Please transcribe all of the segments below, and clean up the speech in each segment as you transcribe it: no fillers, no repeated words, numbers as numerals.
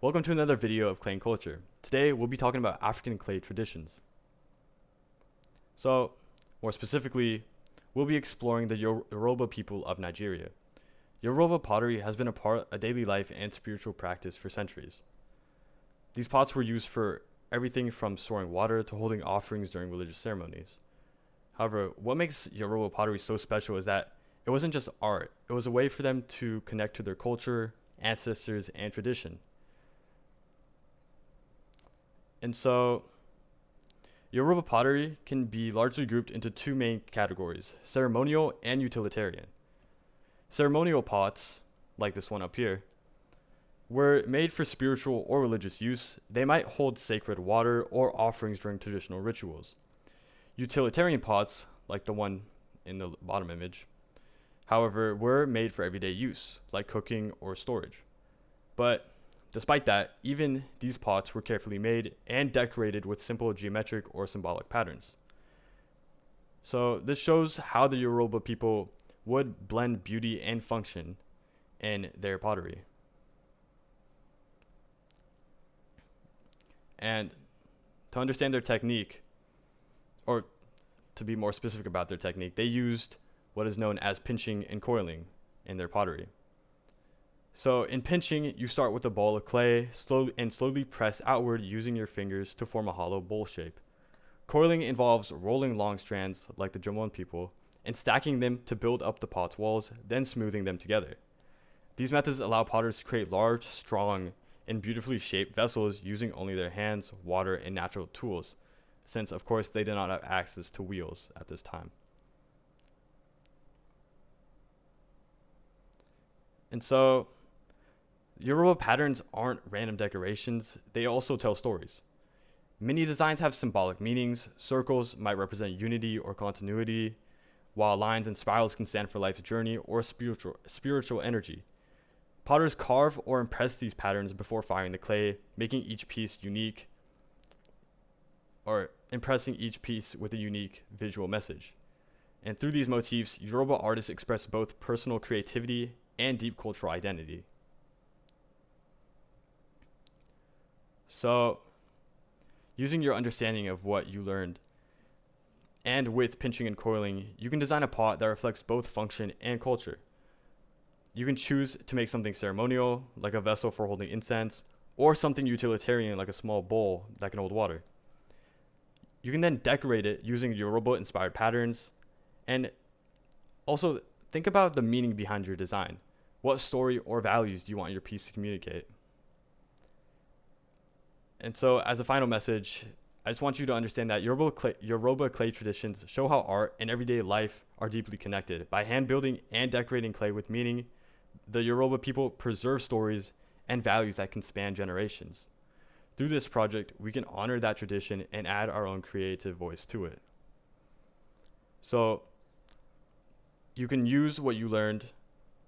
Welcome to another video of clay and culture. Today we'll be talking about African clay traditions. So, more specifically, we'll be exploring the Yoruba people of Nigeria. Yoruba pottery has been a part of daily life and spiritual practice for centuries. These pots were used for everything from storing water to holding offerings during religious ceremonies. However, what makes Yoruba pottery so special is that it wasn't just art, it was a way for them to connect to their culture, ancestors, and tradition. And so, Yoruba pottery can be largely grouped into two main categories, ceremonial and utilitarian. Ceremonial pots, like this one up here, were made for spiritual or religious use. They might hold sacred water or offerings during traditional rituals. Utilitarian pots, like the one in the bottom image, however, were made for everyday use, like cooking or storage. But despite that, even these pots were carefully made and decorated with simple geometric or symbolic patterns. So this shows how the Yoruba people would blend beauty and function in their pottery. And to understand their technique, or to be more specific about their technique, they used what is known as pinching and coiling in their pottery. So in pinching, you start with a ball of clay slowly press outward using your fingers to form a hollow bowl shape. Coiling involves rolling long strands, like the Jomon people, and stacking them to build up the pot's walls, then smoothing them together. These methods allow potters to create large, strong, and beautifully shaped vessels using only their hands, water, and natural tools, since of course they did not have access to wheels at this time. And so, Yoruba patterns aren't random decorations, they also tell stories. Many designs have symbolic meanings. Circles might represent unity or continuity, while lines and spirals can stand for life's journey or spiritual energy. Potters carve or impress these patterns before firing the clay, making each piece unique, or impressing each piece with a unique visual message. And through these motifs, Yoruba artists express both personal creativity and deep cultural identity. So, using your understanding of what you learned, and with pinching and coiling, you can design a pot that reflects both function and culture. You can choose to make something ceremonial, like a vessel for holding incense, or something utilitarian, like a small bowl that can hold water. You can then decorate it using Yoruba-inspired patterns, and also think about the meaning behind your design. What story or values do you want your piece to communicate? And so, as a final message, I just want you to understand that Yoruba clay traditions show how art and everyday life are deeply connected. By hand building and decorating clay with meaning, the Yoruba people preserve stories and values that can span generations. Through this project, we can honor that tradition and add our own creative voice to it. So, you can use what you learned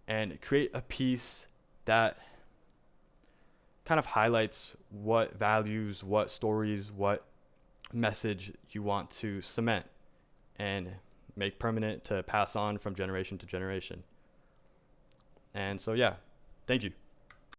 and create a piece that kind of highlights what values, what stories, what message you want to cement and make permanent to pass on from generation to generation. And so, yeah, thank you.